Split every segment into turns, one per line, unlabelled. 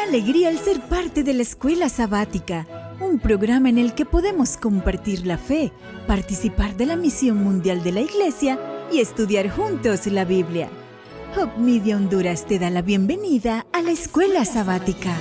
alegría el ser parte de la Escuela Sabática, un programa en el que podemos compartir la fe, participar de la misión mundial de la Iglesia y estudiar juntos la Biblia. Hope Media Honduras te da la bienvenida a la Escuela Sabática.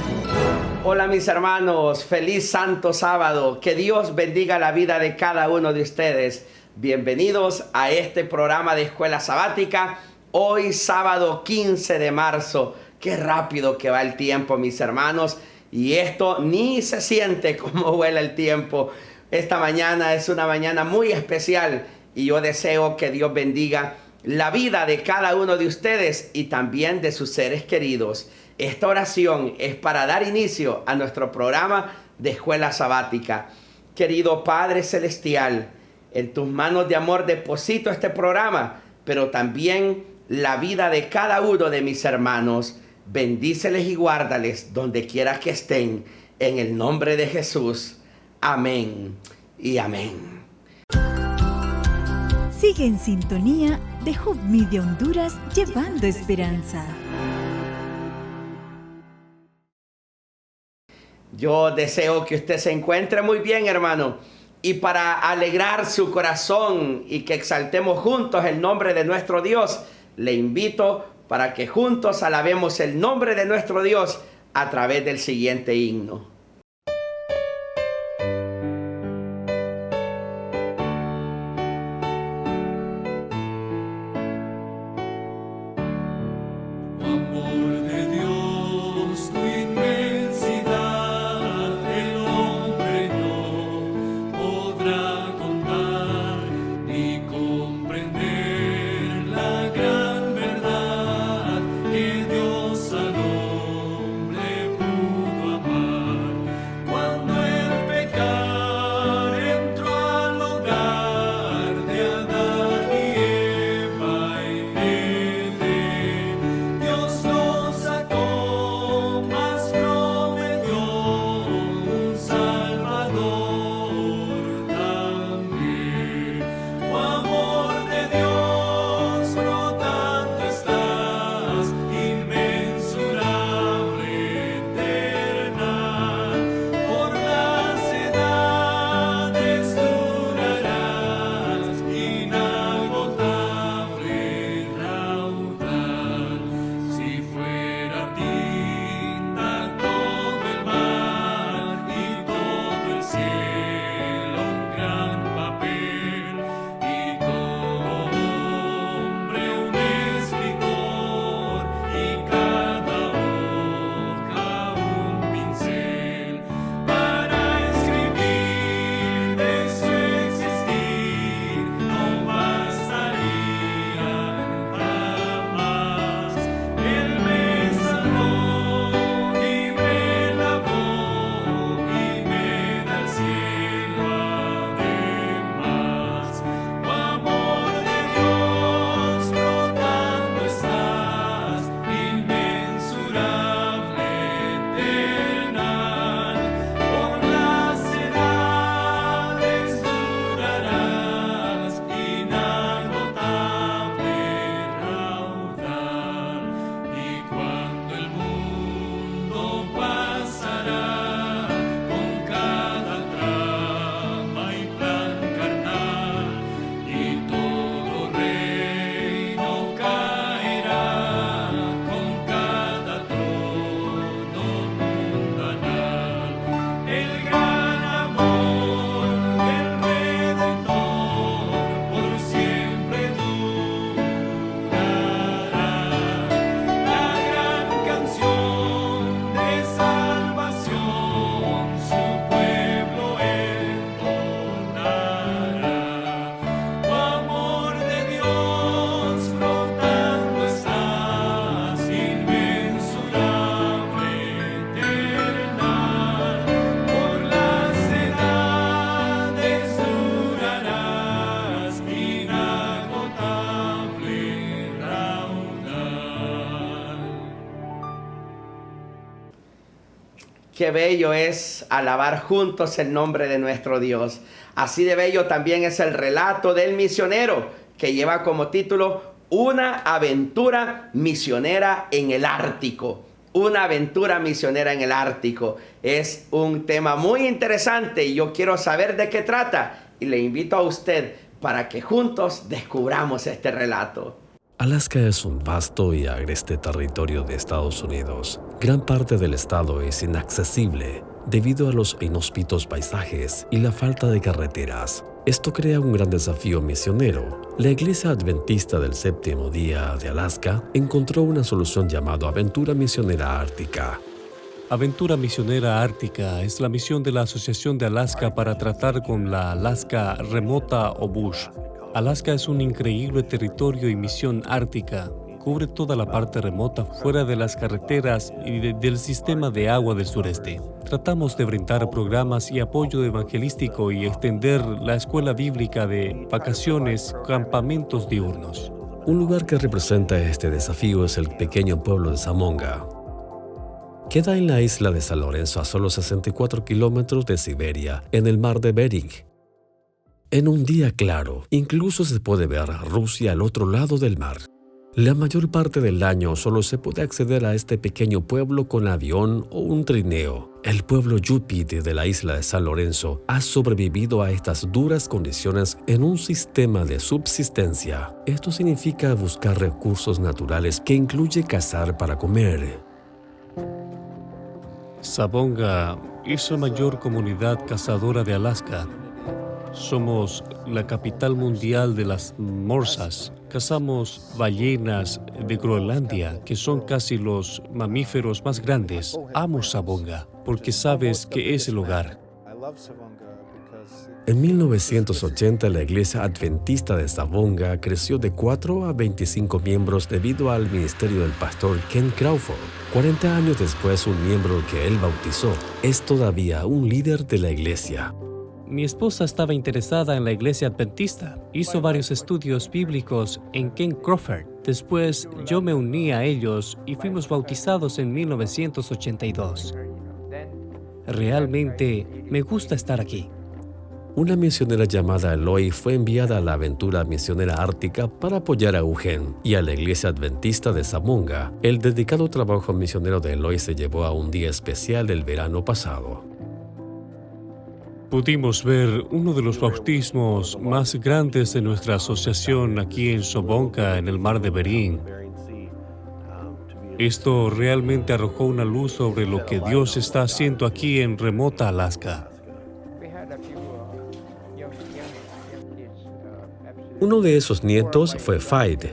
Hola mis hermanos, feliz Santo Sábado, que Dios bendiga la vida de cada uno de ustedes. Bienvenidos a este programa de Escuela Sabática, hoy sábado 15 de marzo. Qué rápido que va el tiempo, mis hermanos, y esto ni se siente como vuela el tiempo. Esta mañana es una mañana muy especial y yo deseo que Dios bendiga la vida de cada uno de ustedes y también de sus seres queridos. Esta oración es para dar inicio a nuestro programa de Escuela Sabática. Querido Padre Celestial, en tus manos de amor deposito este programa, pero también la vida de cada uno de mis hermanos. Bendíceles y guárdales donde quiera que estén, en el nombre de Jesús. Amén y amén.
Sigue en sintonía de Hope Media Honduras, llevando esperanza.
Yo deseo que usted se encuentre muy bien, hermano. Y para alegrar su corazón y que exaltemos juntos el nombre de nuestro Dios, le invito para que juntos alabemos el nombre de nuestro Dios a través del siguiente himno. Qué bello es alabar juntos el nombre de nuestro Dios. Así de bello también es el relato del misionero, que lleva como título Una aventura misionera en el Ártico. una aventura misionera en el Ártico. Es un tema muy interesante y yo quiero saber de qué trata. Y le invito a usted para que juntos descubramos este relato.
Alaska es un vasto y agreste territorio de Estados Unidos. Gran parte del estado es inaccesible debido a los inhóspitos paisajes y la falta de carreteras. Esto crea un gran desafío misionero. La Iglesia Adventista del Séptimo Día de Alaska encontró una solución llamada Aventura Misionera Ártica.
Aventura Misionera Ártica es la misión de la Asociación de Alaska para tratar con la Alaska remota o bush. Alaska es un increíble territorio y misión ártica. Cubre toda la parte remota fuera de las carreteras y del sistema de agua del sureste. Tratamos de brindar programas y apoyo evangelístico y extender la escuela bíblica de vacaciones, campamentos diurnos.
Un lugar que representa este desafío es el pequeño pueblo de Zamonga. Queda en la isla de San Lorenzo a solo 64 kilómetros de Siberia, en el mar de Bering. En un día claro, incluso se puede ver Rusia al otro lado del mar. La mayor parte del año solo se puede acceder a este pequeño pueblo con avión o un trineo. El pueblo Yupi de la isla de San Lorenzo ha sobrevivido a estas duras condiciones en un sistema de subsistencia. Esto significa buscar recursos naturales que incluye cazar para comer.
Zamonga es la mayor comunidad cazadora de Alaska. Somos la capital mundial de las morsas. Cazamos ballenas de Groenlandia, que son casi los mamíferos más grandes. Amo Zamonga, porque sabes que es el hogar.
En 1980, la Iglesia Adventista de Zamonga creció de 4 a 25 miembros debido al ministerio del pastor Ken Crawford. 40 años después, un miembro que él bautizó es todavía un líder de la iglesia.
Mi esposa estaba interesada en la iglesia adventista. Hizo varios estudios bíblicos en Ken Crawford. Después, yo me uní a ellos y fuimos bautizados en 1982. Realmente me gusta estar aquí.
Una misionera llamada Eloy fue enviada a la aventura misionera ártica para apoyar a Eugen y a la iglesia adventista de Zamonga. El dedicado trabajo misionero de Eloy se llevó a un día especial del verano pasado.
Pudimos ver uno de los bautismos más grandes de nuestra asociación aquí en Zamonga, en el mar de Bering. Esto realmente arrojó una luz sobre lo que Dios está haciendo aquí en remota Alaska.
Uno de esos nietos fue Faid.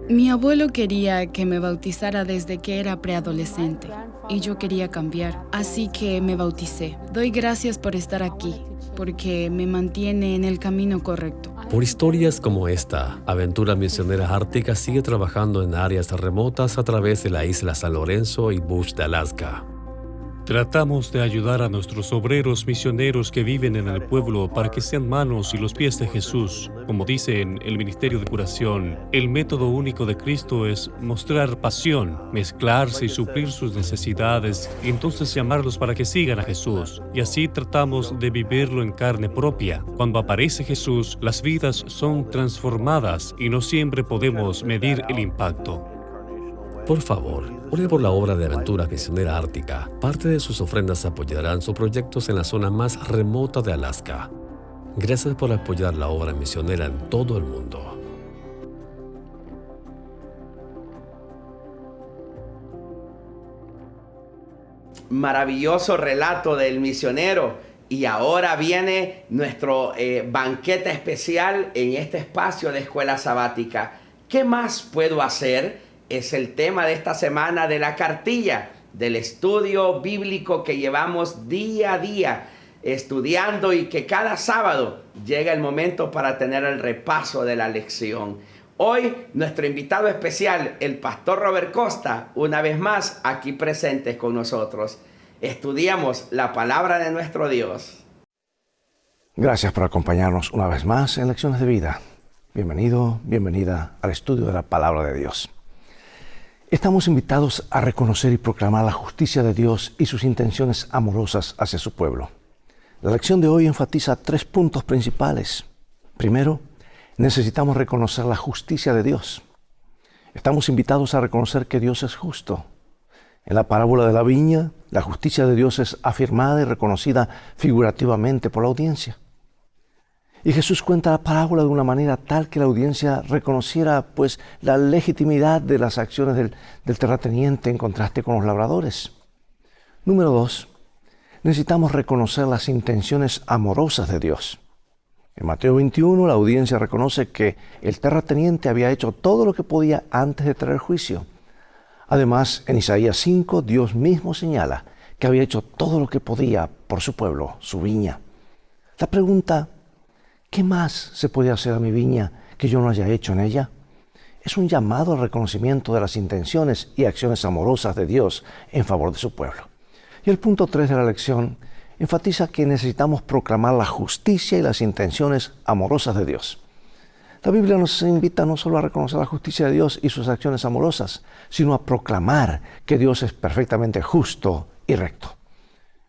Mi abuelo quería que me bautizara desde que era preadolescente y yo quería cambiar, así que me bauticé. Doy gracias por estar aquí, porque me mantiene en el camino correcto.
Por historias como esta, Aventura Misionera Ártica sigue trabajando en áreas remotas a través de la isla San Lorenzo y Bush de Alaska.
Tratamos de ayudar a nuestros obreros misioneros que viven en el pueblo para que sean manos y los pies de Jesús. Como dice en el Ministerio de Curación, el método único de Cristo es mostrar pasión, mezclarse y suplir sus necesidades y entonces llamarlos para que sigan a Jesús. Y así tratamos de vivirlo en carne propia. Cuando aparece Jesús, las vidas son transformadas y no siempre podemos medir el impacto.
Por favor, ore por la obra de Aventura Misionera Ártica. Parte de sus ofrendas apoyarán sus proyectos en la zona más remota de Alaska. Gracias por apoyar la obra misionera en todo el mundo.
Maravilloso relato del misionero. Y ahora viene nuestro banquete especial en este espacio de escuela sabática. ¿Qué más puedo hacer? Es el tema de esta semana de la cartilla, del estudio bíblico que llevamos día a día estudiando y que cada sábado llega el momento para tener el repaso de la lección. Hoy nuestro invitado especial, el pastor Robert Costa, una vez más aquí presente con nosotros. Estudiamos la palabra de nuestro Dios.
Gracias por acompañarnos una vez más en Lecciones de Vida. Bienvenido, bienvenida al estudio de la palabra de Dios. Estamos invitados a reconocer y proclamar la justicia de Dios y sus intenciones amorosas hacia su pueblo. La lección de hoy enfatiza 3 puntos principales. Primero, necesitamos reconocer la justicia de Dios. Estamos invitados a reconocer que Dios es justo En la parábola de la viña, la justicia de Dios es afirmada y reconocida figurativamente por la audiencia. Y Jesús cuenta la parábola de una manera tal que la audiencia reconociera pues la legitimidad de las acciones del terrateniente en contraste con los labradores. Número 2. Necesitamos reconocer las intenciones amorosas de Dios. En Mateo 21, la audiencia reconoce que el terrateniente había hecho todo lo que podía antes de traer juicio. Además, en Isaías 5, Dios mismo señala que había hecho todo lo que podía por su pueblo, su viña. La pregunta, ¿qué más se puede hacer a mi viña que yo no haya hecho en ella? Es un llamado al reconocimiento de las intenciones y acciones amorosas de Dios en favor de su pueblo. Y el punto 3 de la lección enfatiza que necesitamos proclamar la justicia y las intenciones amorosas de Dios. La Biblia nos invita no solo a reconocer la justicia de Dios y sus acciones amorosas, sino a proclamar que Dios es perfectamente justo y recto.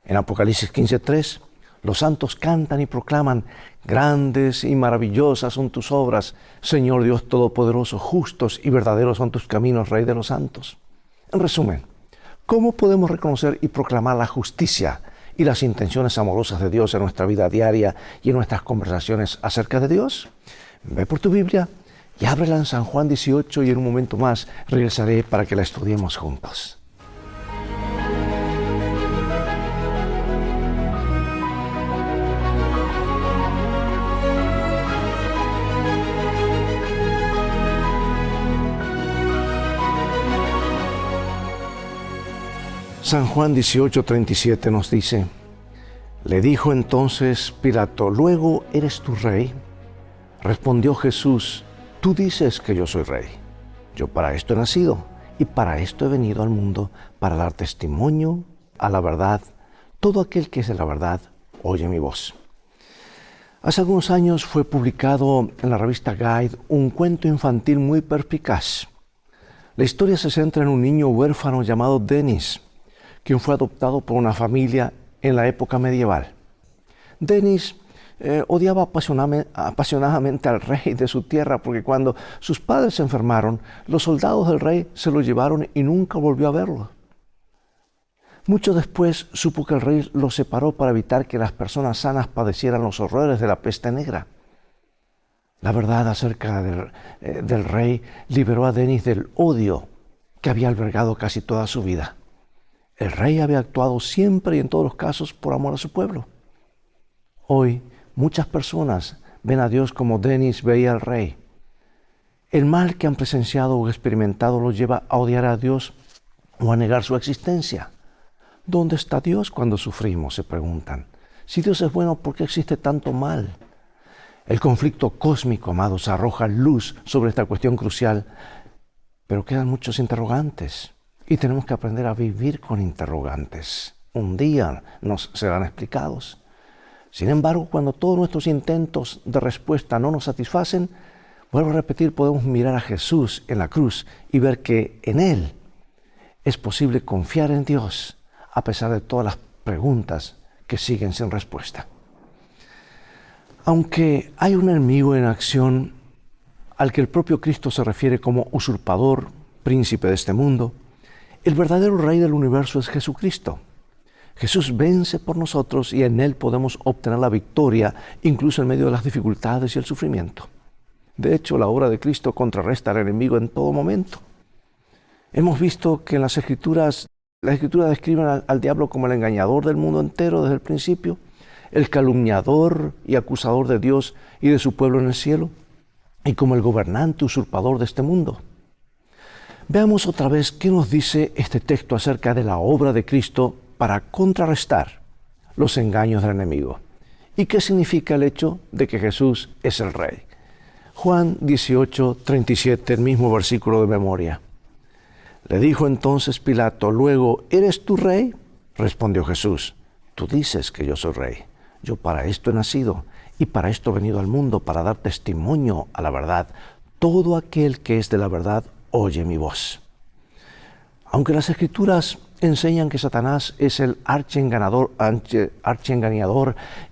En Apocalipsis 15:3, los santos cantan y proclaman: grandes y maravillosas son tus obras, Señor Dios Todopoderoso, justos y verdaderos son tus caminos, Rey de los santos. En resumen, ¿cómo podemos reconocer y proclamar la justicia y las intenciones amorosas de Dios en nuestra vida diaria y en nuestras conversaciones acerca de Dios? Ve por tu Biblia y ábrela en San Juan 18 y en un momento más regresaré para que la estudiemos juntos. San Juan 18:37 nos dice: le dijo entonces Pilato: ¿luego eres tú rey? Respondió Jesús: tú dices que yo soy rey. Yo para esto he nacido y para esto he venido al mundo, para dar testimonio a la verdad. Todo aquel que es de la verdad oye mi voz. Hace algunos años fue publicado en la revista Guide un cuento infantil muy perspicaz. La historia se centra en un niño huérfano llamado Denis, quien fue adoptado por una familia en la época medieval. Denis odiaba apasionadamente al rey de su tierra porque cuando sus padres se enfermaron, los soldados del rey se lo llevaron y nunca volvió a verlo. Mucho después supo que el rey lo separó para evitar que las personas sanas padecieran los horrores de la peste negra. La verdad acerca del rey liberó a Denis del odio que había albergado casi toda su vida. El rey había actuado siempre y en todos los casos por amor a su pueblo. Hoy, muchas personas ven a Dios como Denis veía al rey. El mal que han presenciado o experimentado los lleva a odiar a Dios o a negar su existencia. ¿Dónde está Dios cuando sufrimos?, se preguntan. Si Dios es bueno, ¿por qué existe tanto mal? El conflicto cósmico, amados, arroja luz sobre esta cuestión crucial, pero quedan muchos interrogantes. Y tenemos que aprender a vivir con interrogantes. Un día nos serán explicados. Sin embargo, cuando todos nuestros intentos de respuesta no nos satisfacen, vuelvo a repetir, podemos mirar a Jesús en la cruz y ver que en Él es posible confiar en Dios a pesar de todas las preguntas que siguen sin respuesta. Aunque hay un enemigo en acción al que el propio Cristo se refiere como usurpador, príncipe de este mundo, el verdadero Rey del universo es Jesucristo. Jesús vence por nosotros y en Él podemos obtener la victoria, incluso en medio de las dificultades y el sufrimiento. De hecho, la obra de Cristo contrarresta al enemigo en todo momento. Hemos visto que en las Escrituras describen al diablo como el engañador del mundo entero desde el principio, el calumniador y acusador de Dios y de su pueblo en el cielo, y como el gobernante usurpador de este mundo. Veamos otra vez qué nos dice este texto acerca de la obra de Cristo para contrarrestar los engaños del enemigo. ¿Y qué significa el hecho de que Jesús es el Rey? Juan 18:37, el mismo versículo de memoria. Le dijo entonces Pilato: ¿luego eres tú rey? Respondió Jesús: tú dices que yo soy rey. Yo para esto he nacido y para esto he venido al mundo, para dar testimonio a la verdad. Todo aquel que es de la verdad oye mi voz. Aunque las Escrituras enseñan que Satanás es el archiengañador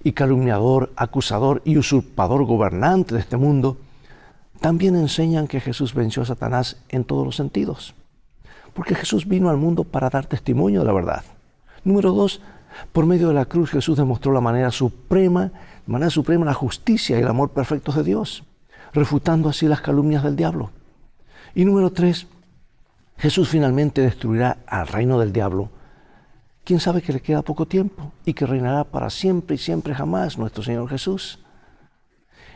y calumniador, acusador y usurpador gobernante de este mundo, también enseñan que Jesús venció a Satanás en todos los sentidos. Porque Jesús vino al mundo para dar testimonio de la verdad. Número 2, por medio de la cruz Jesús demostró de manera suprema la justicia y el amor perfectos de Dios, refutando así las calumnias del diablo. Y número 3, Jesús finalmente destruirá al reino del diablo. ¿Quién sabe que le queda poco tiempo y que reinará para siempre y siempre jamás nuestro Señor Jesús?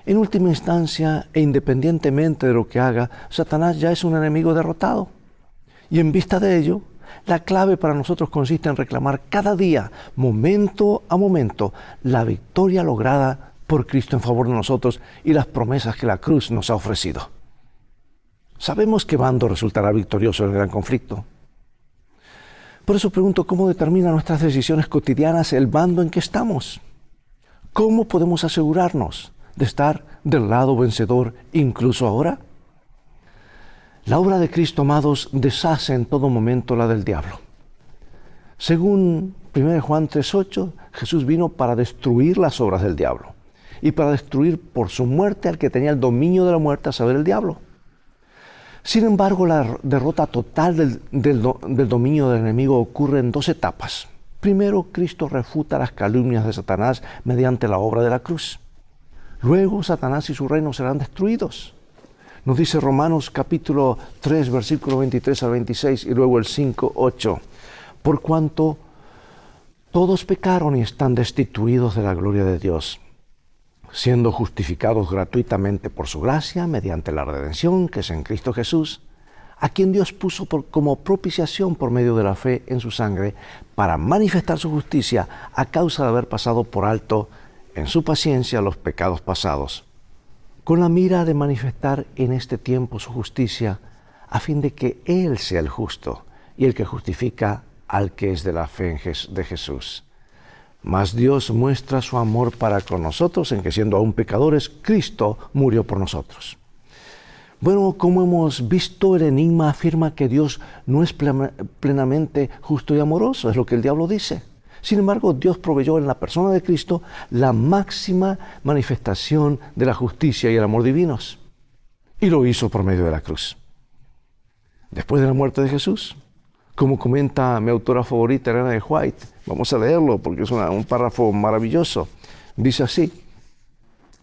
En última instancia, e independientemente de lo que haga, Satanás ya es un enemigo derrotado. Y en vista de ello, la clave para nosotros consiste en reclamar cada día, momento a momento, la victoria lograda por Cristo en favor de nosotros y las promesas que la cruz nos ha ofrecido. Sabemos qué bando resultará victorioso en el gran conflicto. Por eso pregunto, ¿cómo determinan nuestras decisiones cotidianas el bando en que estamos? ¿Cómo podemos asegurarnos de estar del lado vencedor incluso ahora? La obra de Cristo, amados, deshace en todo momento la del diablo. Según 1 Juan 3:8, Jesús vino para destruir las obras del diablo y para destruir por su muerte al que tenía el dominio de la muerte, a saber, el diablo. Sin embargo, la derrota total del dominio del enemigo ocurre en 2 etapas. Primero, Cristo refuta las calumnias de Satanás mediante la obra de la cruz. Luego, Satanás y su reino serán destruidos. Nos dice Romanos capítulo 3, versículo 23 al 26 y luego el 5:8. Por cuanto todos pecaron y están destituidos de la gloria de Dios, siendo justificados gratuitamente por su gracia mediante la redención que es en Cristo Jesús, a quien Dios puso como propiciación por medio de la fe en su sangre, para manifestar su justicia a causa de haber pasado por alto en su paciencia los pecados pasados, con la mira de manifestar en este tiempo su justicia, a fin de que Él sea el justo y el que justifica al que es de la fe de Jesús. Mas Dios muestra su amor para con nosotros en que, siendo aún pecadores, Cristo murió por nosotros. Bueno, como hemos visto, el enigma afirma que Dios no es plenamente justo y amoroso, es lo que el diablo dice. Sin embargo, Dios proveyó en la persona de Cristo la máxima manifestación de la justicia y el amor divinos. Y lo hizo por medio de la cruz. Después de la muerte de Jesús, como comenta mi autora favorita, Elena de White, vamos a leerlo porque es un párrafo maravilloso. Dice así: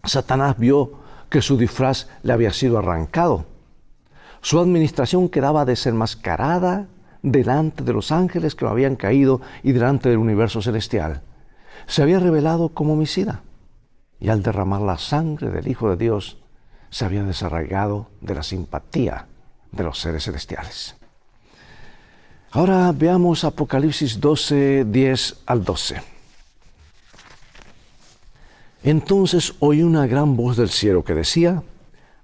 Satanás vio que su disfraz le había sido arrancado. Su administración quedaba desenmascarada delante de los ángeles que lo habían caído y delante del universo celestial. Se había revelado como homicida y al derramar la sangre del Hijo de Dios se había desarraigado de la simpatía de los seres celestiales. Ahora veamos Apocalipsis 12, 10 al 12. Entonces oí una gran voz del cielo que decía: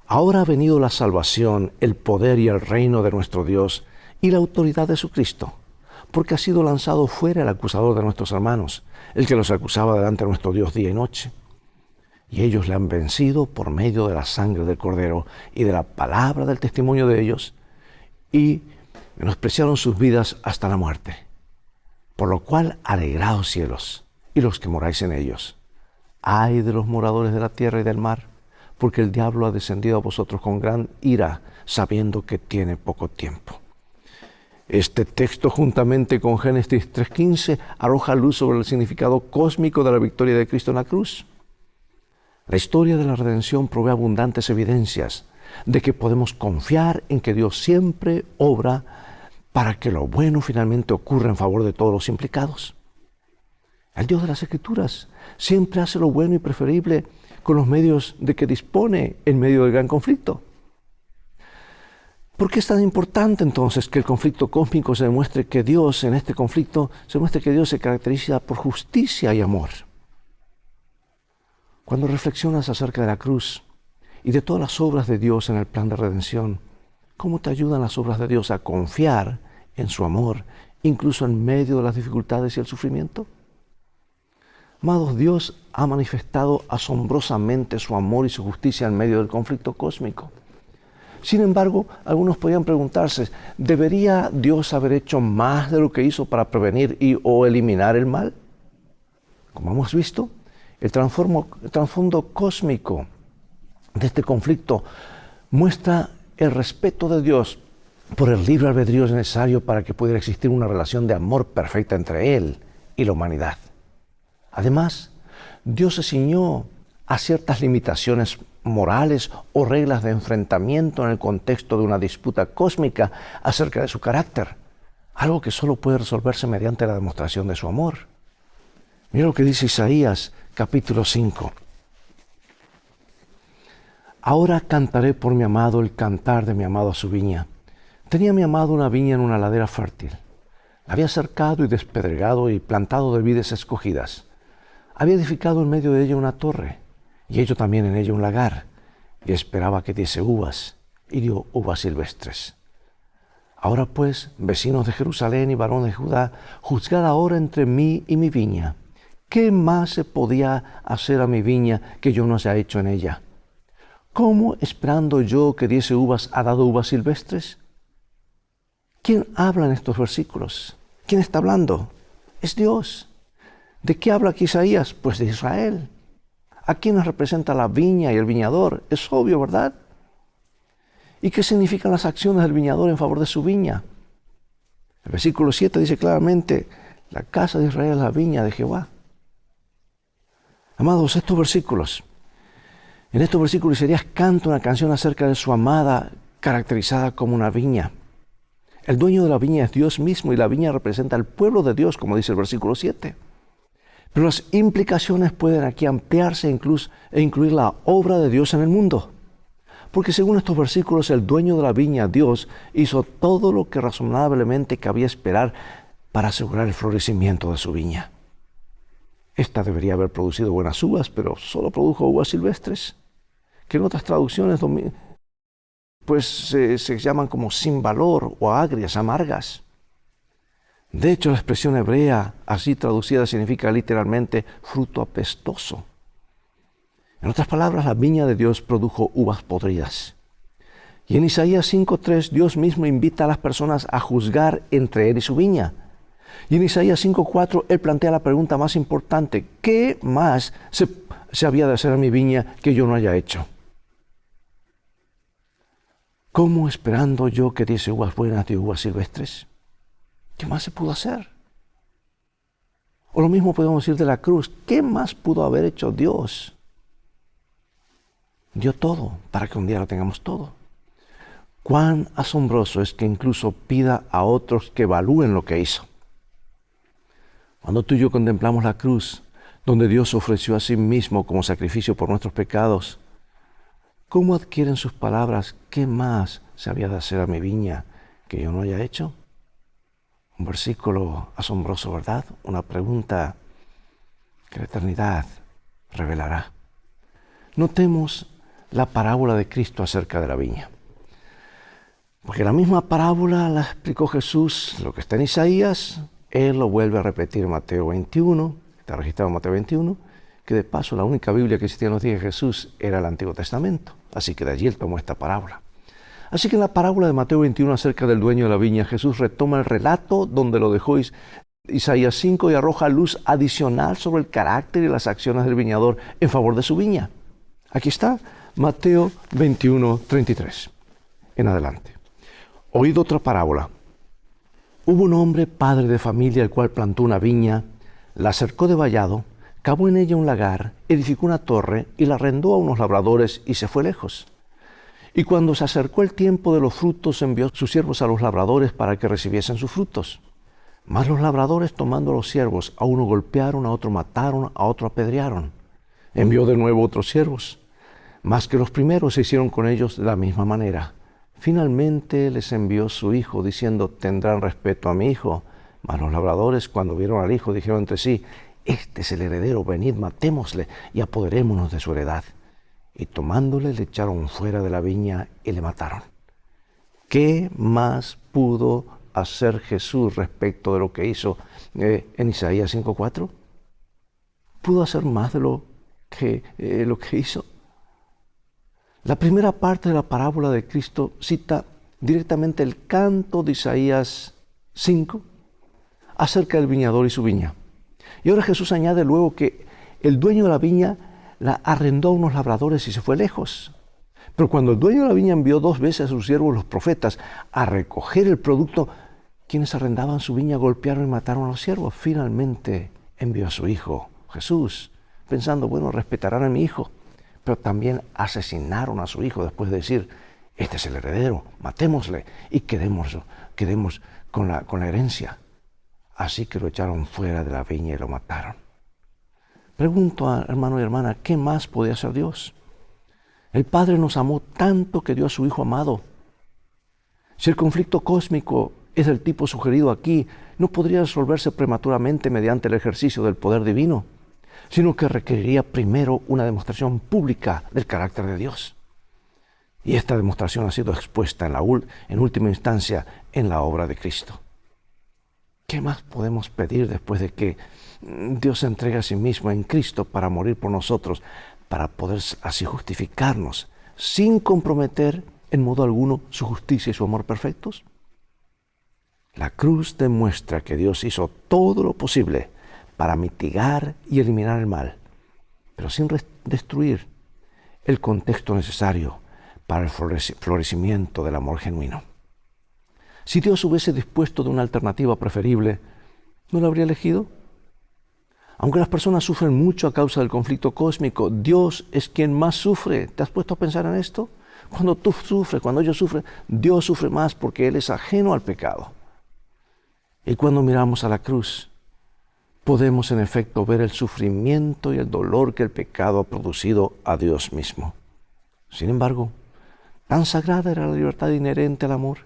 ahora ha venido la salvación, el poder y el reino de nuestro Dios y la autoridad de su Cristo, porque ha sido lanzado fuera el acusador de nuestros hermanos, el que los acusaba delante de nuestro Dios día y noche. Y ellos le han vencido por medio de la sangre del Cordero y de la palabra del testimonio de ellos, y menospreciaron sus vidas hasta la muerte. Por lo cual, alegraos cielos, y los que moráis en ellos. Ay de los moradores de la tierra y del mar, porque el diablo ha descendido a vosotros con gran ira, sabiendo que tiene poco tiempo. Este texto, juntamente con Génesis 3:15, arroja luz sobre el significado cósmico de la victoria de Cristo en la cruz. La historia de la redención provee abundantes evidencias de que podemos confiar en que Dios siempre obra para que lo bueno finalmente ocurra en favor de todos los implicados. El Dios de las Escrituras siempre hace lo bueno y preferible con los medios de que dispone en medio del gran conflicto. ¿Por qué es tan importante entonces que el conflicto cósmico se demuestre que Dios, en este conflicto, se muestre que Dios se caracteriza por justicia y amor? Cuando reflexionas acerca de la cruz y de todas las obras de Dios en el plan de redención, ¿cómo te ayudan las obras de Dios a confiar en su amor, incluso en medio de las dificultades y el sufrimiento? Amados, Dios ha manifestado asombrosamente su amor y su justicia en medio del conflicto cósmico. Sin embargo, algunos podrían preguntarse, ¿debería Dios haber hecho más de lo que hizo para prevenir o eliminar el mal? Como hemos visto, el trasfondo cósmico de este conflicto muestra el respeto de Dios por el libre albedrío es necesario para que pudiera existir una relación de amor perfecta entre Él y la humanidad. Además, Dios se ciñó a ciertas limitaciones morales o reglas de enfrentamiento en el contexto de una disputa cósmica acerca de su carácter, algo que solo puede resolverse mediante la demostración de su amor. Mira lo que dice Isaías capítulo 5. Ahora cantaré por mi amado el cantar de mi amado a su viña. Tenía mi amado una viña en una ladera fértil. La había cercado y despedregado y plantado de vides escogidas. Había edificado en medio de ella una torre y hecho también en ella un lagar, y esperaba que diese uvas, y dio uvas silvestres. Ahora pues, vecinos de Jerusalén y varones de Judá, juzgad ahora entre mí y mi viña. ¿Qué más se podía hacer a mi viña que yo no haya hecho en ella? ¿Cómo, esperando yo que diese uvas, ha dado uvas silvestres? ¿Quién habla en estos versículos? ¿Quién está hablando? Es Dios. ¿De qué habla aquí Isaías? Pues de Israel. ¿A quiénes representa la viña y el viñador? Es obvio, ¿verdad? ¿Y qué significan las acciones del viñador en favor de su viña? El versículo 7 dice claramente, la casa de Israel es la viña de Jehová. Amados, en estos versículos Isaías canta una canción acerca de su amada, caracterizada como una viña. El dueño de la viña es Dios mismo y la viña representa al pueblo de Dios, como dice el versículo 7. Pero las implicaciones pueden aquí ampliarse e incluir la obra de Dios en el mundo. Porque según estos versículos, el dueño de la viña, Dios, hizo todo lo que razonablemente cabía esperar para asegurar el florecimiento de su viña. Esta debería haber producido buenas uvas, pero solo produjo uvas silvestres, que en otras traducciones pues se llaman como sin valor o agrias, amargas. De hecho, la expresión hebrea así traducida significa literalmente fruto apestoso. En otras palabras, la viña de Dios produjo uvas podridas. Y en Isaías 5:3, Dios mismo invita a las personas a juzgar entre Él y su viña. Y en Isaías 5:4, Él plantea la pregunta más importante: ¿qué más se había de hacer a mi viña que yo no haya hecho? ¿Cómo, esperando yo que diese uvas buenas, dio uvas silvestres? ¿Qué más se pudo hacer? O lo mismo podemos decir de la cruz. ¿Qué más pudo haber hecho Dios? Dio todo para que un día lo tengamos todo. Cuán asombroso es que incluso pida a otros que evalúen lo que hizo. Cuando tú y yo contemplamos la cruz, donde Dios ofreció a sí mismo como sacrificio por nuestros pecados, ¿cómo adquieren sus palabras? ¿Qué más se había de hacer a mi viña que yo no haya hecho? Un versículo asombroso, ¿verdad? Una pregunta que la eternidad revelará. Notemos la parábola de Cristo acerca de la viña. Porque la misma parábola la explicó Jesús, lo que está en Isaías, Él lo vuelve a repetir en Mateo 21, está registrado en Mateo 21, que de paso la única Biblia que existía en los días de Jesús era el Antiguo Testamento. Así que de allí Él tomó esta parábola. Así que en la parábola de Mateo 21 acerca del dueño de la viña, Jesús retoma el relato donde lo dejó Isaías 5 y arroja luz adicional sobre el carácter y las acciones del viñador en favor de su viña. Aquí está Mateo 21:33 en adelante. Oíd otra parábola. Hubo un hombre, padre de familia, el cual plantó una viña, la cercó de vallado, cavó en ella un lagar, edificó una torre y la arrendó a unos labradores y se fue lejos. Y cuando se acercó el tiempo de los frutos, envió sus siervos a los labradores para que recibiesen sus frutos. Mas los labradores, tomando a los siervos, a uno golpearon, a otro mataron, a otro apedrearon. Envió de nuevo otros siervos, mas que los primeros se hicieron con ellos de la misma manera. Finalmente les envió su hijo, diciendo: tendrán respeto a mi hijo. Mas los labradores, cuando vieron al hijo, dijeron entre sí: este es el heredero, venid, matémosle y apoderémonos de su heredad. Y tomándole, le echaron fuera de la viña y le mataron. ¿Qué más pudo hacer Jesús respecto de lo que hizo en Isaías 5:4? ¿Pudo hacer más de lo que hizo? La primera parte de la parábola de Cristo cita directamente el canto de Isaías 5 acerca del viñador y su viña. Y ahora Jesús añade luego que el dueño de la viña la arrendó a unos labradores y se fue lejos. Pero cuando el dueño de la viña envió 2 veces a sus siervos, los profetas, a recoger el producto, quienes arrendaban su viña golpearon y mataron a los siervos. Finalmente envió a su hijo, Jesús, pensando, bueno, respetarán a mi hijo. Pero también asesinaron a su hijo después de decir, este es el heredero, matémosle y quedemos con la herencia. Así que lo echaron fuera de la viña y lo mataron. Pregunto, hermano y hermana, ¿qué más podía hacer Dios? El Padre nos amó tanto que dio a su Hijo amado. Si el conflicto cósmico es del tipo sugerido aquí, no podría resolverse prematuramente mediante el ejercicio del poder divino, sino que requeriría primero una demostración pública del carácter de Dios. Y esta demostración ha sido expuesta en última instancia en la obra de Cristo. ¿Qué más podemos pedir después de que Dios se entrega a sí mismo en Cristo para morir por nosotros, para poder así justificarnos, sin comprometer en modo alguno su justicia y su amor perfectos? La cruz demuestra que Dios hizo todo lo posible para mitigar y eliminar el mal, pero sin destruir el contexto necesario para el florecimiento del amor genuino. Si Dios hubiese dispuesto de una alternativa preferible, ¿no la habría elegido? Aunque las personas sufren mucho a causa del conflicto cósmico, Dios es quien más sufre. ¿Te has puesto a pensar en esto? Cuando tú sufres, cuando ellos sufren, Dios sufre más porque Él es ajeno al pecado. Y cuando miramos a la cruz, podemos en efecto ver el sufrimiento y el dolor que el pecado ha producido a Dios mismo. Sin embargo, tan sagrada era la libertad inherente al amor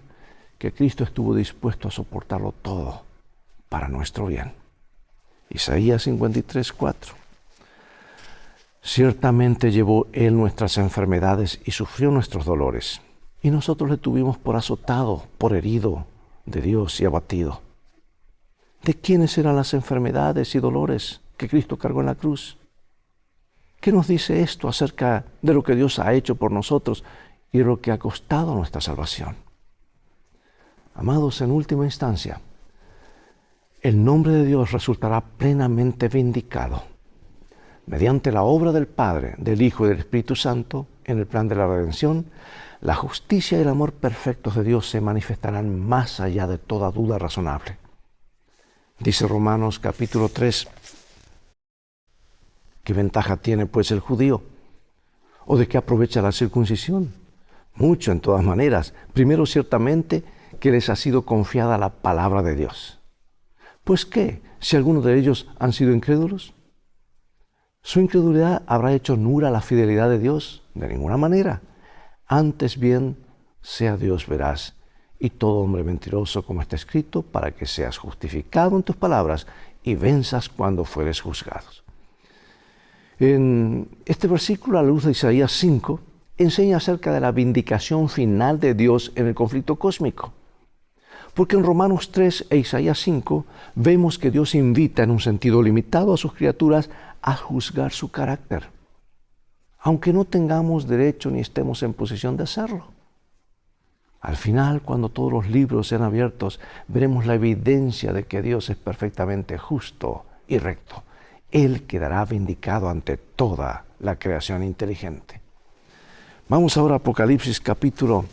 que Cristo estuvo dispuesto a soportarlo todo para nuestro bien. Isaías 53:4. Ciertamente llevó Él nuestras enfermedades y sufrió nuestros dolores, y nosotros le tuvimos por azotado, por herido de Dios y abatido. ¿De quiénes eran las enfermedades y dolores que Cristo cargó en la cruz? ¿Qué nos dice esto acerca de lo que Dios ha hecho por nosotros y de lo que ha costado nuestra salvación? Amados, en última instancia, el nombre de Dios resultará plenamente vindicado mediante la obra del Padre, del Hijo y del Espíritu Santo en el plan de la redención. La justicia y el amor perfectos de Dios se manifestarán más allá de toda duda razonable. Dice Romanos capítulo 3, ¿qué ventaja tiene pues el judío? ¿O de qué aprovecha la circuncisión? Mucho, en todas maneras. Primero, ciertamente, que les ha sido confiada la palabra de Dios. Pues ¿qué? Si algunos de ellos han sido incrédulos, ¿su incredulidad habrá hecho nula la fidelidad de Dios? De ninguna manera. Antes bien, sea Dios veraz y todo hombre mentiroso, como está escrito, para que seas justificado en tus palabras y venzas cuando fueres juzgado. En este versículo, a la luz de Isaías 5, enseña acerca de la vindicación final de Dios en el conflicto cósmico. Porque en Romanos 3 e Isaías 5 vemos que Dios invita en un sentido limitado a sus criaturas a juzgar su carácter, aunque no tengamos derecho ni estemos en posición de hacerlo. Al final, cuando todos los libros sean abiertos, veremos la evidencia de que Dios es perfectamente justo y recto. Él quedará vindicado ante toda la creación inteligente. Vamos ahora a Apocalipsis capítulo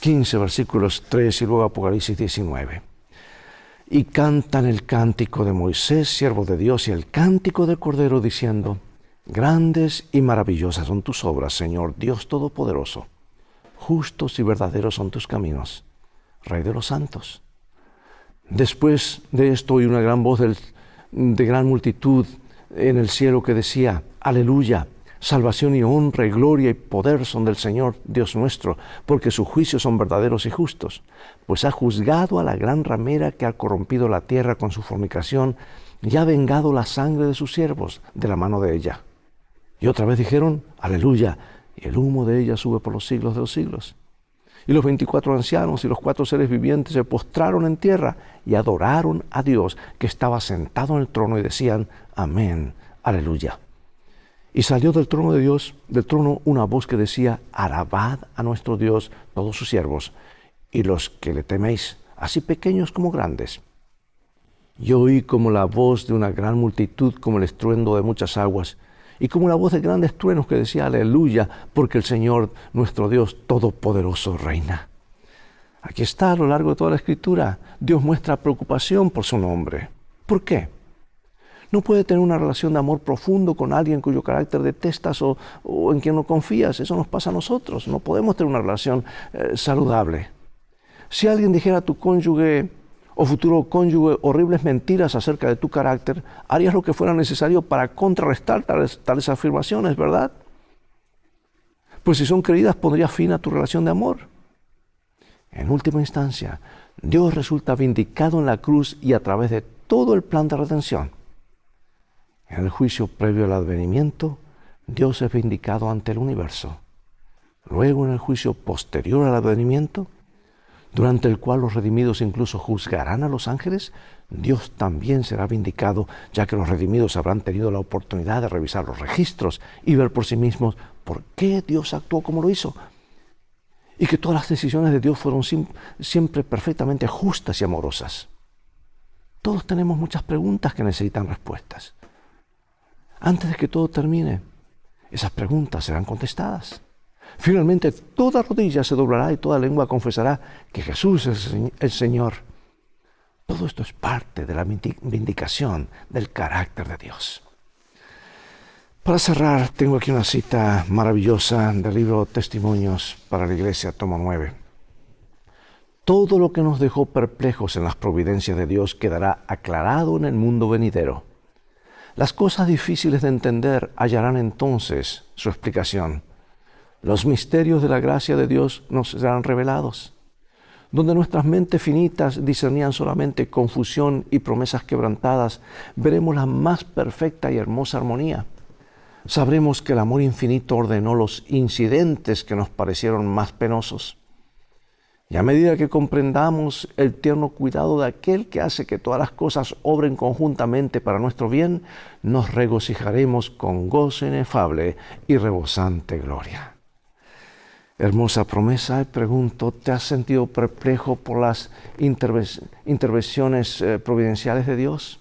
15, versículos 3 y luego Apocalipsis 19. Y cantan el cántico de Moisés, siervo de Dios, y el cántico del Cordero, diciendo: grandes y maravillosas son tus obras, Señor Dios Todopoderoso. Justos y verdaderos son tus caminos, Rey de los santos. Después de esto oí una gran voz de gran multitud en el cielo que decía: aleluya, salvación y honra y gloria y poder son del Señor Dios nuestro, porque sus juicios son verdaderos y justos, pues ha juzgado a la gran ramera que ha corrompido la tierra con su fornicación y ha vengado la sangre de sus siervos de la mano de ella. Y otra vez dijeron: aleluya, y el humo de ella sube por los siglos de los siglos. Y los 24 ancianos y los 4 seres vivientes se postraron en tierra y adoraron a Dios que estaba sentado en el trono, y decían: amén, aleluya. Y salió del trono de Dios, del trono, una voz que decía: alabad a nuestro Dios todos sus siervos y los que le teméis, así pequeños como grandes. Y oí como la voz de una gran multitud, como el estruendo de muchas aguas, y como la voz de grandes truenos que decía aleluya, porque el Señor nuestro Dios Todopoderoso reina. Aquí está a lo largo de toda la Escritura. Dios muestra preocupación por su nombre. ¿Por qué? No puede tener una relación de amor profundo con alguien cuyo carácter detestas o en quien no confías. Eso nos pasa a nosotros. No podemos tener una relación saludable. Si alguien dijera a tu cónyuge o futuro cónyuge horribles mentiras acerca de tu carácter, harías lo que fuera necesario para contrarrestar tales afirmaciones, ¿verdad? Pues si son creídas, pondría fin a tu relación de amor. En última instancia, Dios resulta vindicado en la cruz y a través de todo el plan de redención. En el juicio previo al advenimiento, Dios es vindicado ante el universo. Luego, en el juicio posterior al advenimiento, durante el cual los redimidos incluso juzgarán a los ángeles, Dios también será vindicado, ya que los redimidos habrán tenido la oportunidad de revisar los registros y ver por sí mismos por qué Dios actuó como lo hizo, y que todas las decisiones de Dios fueron siempre perfectamente justas y amorosas. Todos tenemos muchas preguntas que necesitan respuestas. Antes de que todo termine, esas preguntas serán contestadas. Finalmente, toda rodilla se doblará y toda lengua confesará que Jesús es el Señor. Todo esto es parte de la vindicación del carácter de Dios. Para cerrar, tengo aquí una cita maravillosa del libro Testimonios para la Iglesia, tomo 9. Todo lo que nos dejó perplejos en las providencias de Dios quedará aclarado en el mundo venidero. Las cosas difíciles de entender hallarán entonces su explicación. Los misterios de la gracia de Dios nos serán revelados. Donde nuestras mentes finitas discernían solamente confusión y promesas quebrantadas, veremos la más perfecta y hermosa armonía. Sabremos que el amor infinito ordenó los incidentes que nos parecieron más penosos. Y a medida que comprendamos el tierno cuidado de aquel que hace que todas las cosas obren conjuntamente para nuestro bien, nos regocijaremos con gozo inefable y rebosante gloria. Hermosa promesa, y pregunto, ¿te has sentido perplejo por las intervenciones providenciales de Dios?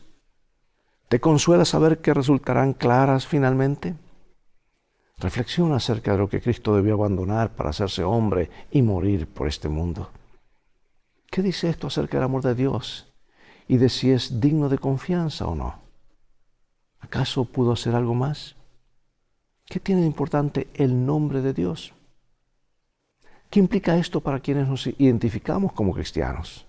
¿Te consuela saber que resultarán claras finalmente? Reflexiona acerca de lo que Cristo debió abandonar para hacerse hombre y morir por este mundo. ¿Qué dice esto acerca del amor de Dios y de si es digno de confianza o no? ¿Acaso pudo hacer algo más? ¿Qué tiene de importante el nombre de Dios? ¿Qué implica esto para quienes nos identificamos como cristianos?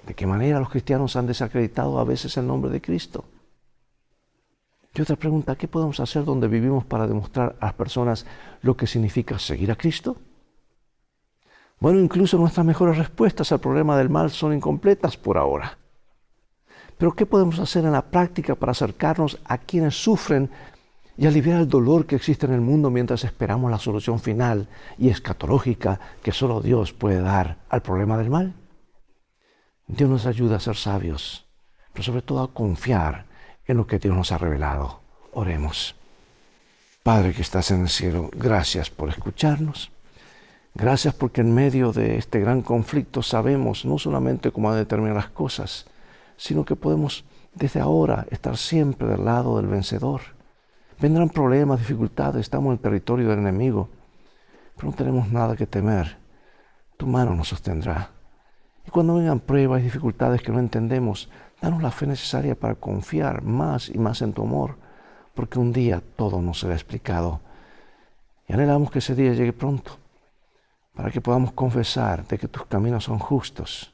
¿De qué manera los cristianos han desacreditado a veces el nombre de Cristo? Y otra pregunta, ¿qué podemos hacer donde vivimos para demostrar a las personas lo que significa seguir a Cristo? Bueno, incluso nuestras mejores respuestas al problema del mal son incompletas por ahora. Pero ¿qué podemos hacer en la práctica para acercarnos a quienes sufren y aliviar el dolor que existe en el mundo mientras esperamos la solución final y escatológica que solo Dios puede dar al problema del mal? Dios nos ayuda a ser sabios, pero sobre todo a confiar en lo que Dios nos ha revelado. Oremos. Padre que estás en el cielo, gracias por escucharnos. Gracias porque en medio de este gran conflicto sabemos no solamente cómo determinar las cosas, sino que podemos desde ahora estar siempre del lado del vencedor. Vendrán problemas, dificultades, estamos en el territorio del enemigo, pero no tenemos nada que temer. Tu mano nos sostendrá. Y cuando vengan pruebas y dificultades que no entendemos, danos la fe necesaria para confiar más y más en tu amor, porque un día todo nos será explicado. Y anhelamos que ese día llegue pronto, para que podamos confesar de que tus caminos son justos.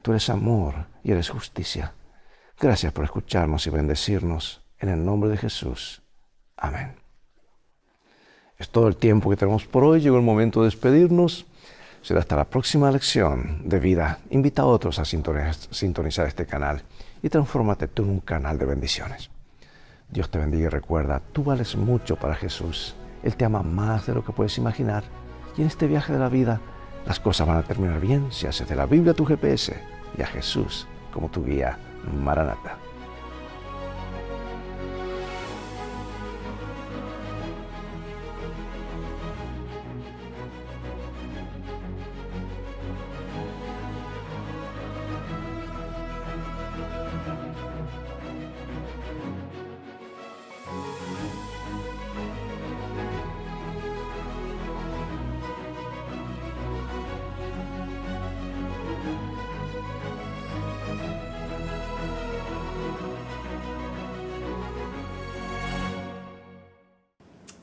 Tú eres amor y eres justicia. Gracias por escucharnos y bendecirnos. En el nombre de Jesús. Amén. Es todo el tiempo que tenemos por hoy. Llegó el momento de despedirnos. Será hasta la próxima lección de vida. Invita a otros a sintonizar este canal y transfórmate tú en un canal de bendiciones. Dios te bendiga y recuerda, tú vales mucho para Jesús. Él te ama más de lo que puedes imaginar. Y en este viaje de la vida, las cosas van a terminar bien si haces de la Biblia tu GPS y a Jesús como tu guía. Maranata.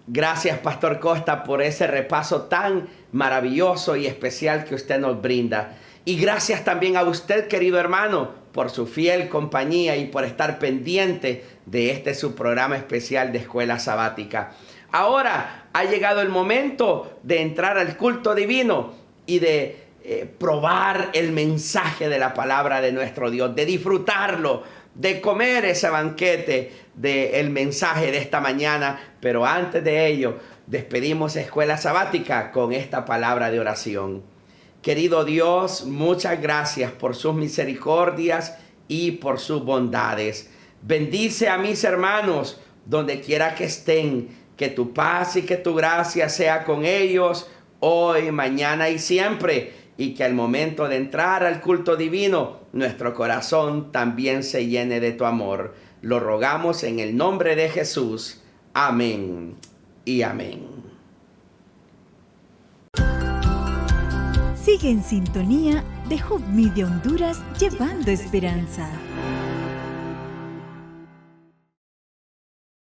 Gracias, Pastor Costa, por ese repaso tan maravilloso y especial que usted nos brinda. Y gracias también a usted, querido hermano, por su fiel compañía y por estar pendiente de su programa especial de Escuela Sabática. Ahora ha llegado el momento de entrar al culto divino y de probar el mensaje de la palabra de nuestro Dios, de disfrutarlo, de comer ese banquete del mensaje de esta mañana. Pero antes de ello, despedimos Escuela Sabática con esta palabra de oración. Querido Dios, muchas gracias por sus misericordias y por sus bondades. Bendice a mis hermanos donde quiera que estén. Que tu paz y que tu gracia sea con ellos hoy, mañana y siempre. Y que al momento de entrar al culto divino, nuestro corazón también se llene de tu amor. Lo rogamos en el nombre de Jesús. Amén y amén.
Sigue en sintonía de Hope Media Honduras, llevando esperanza.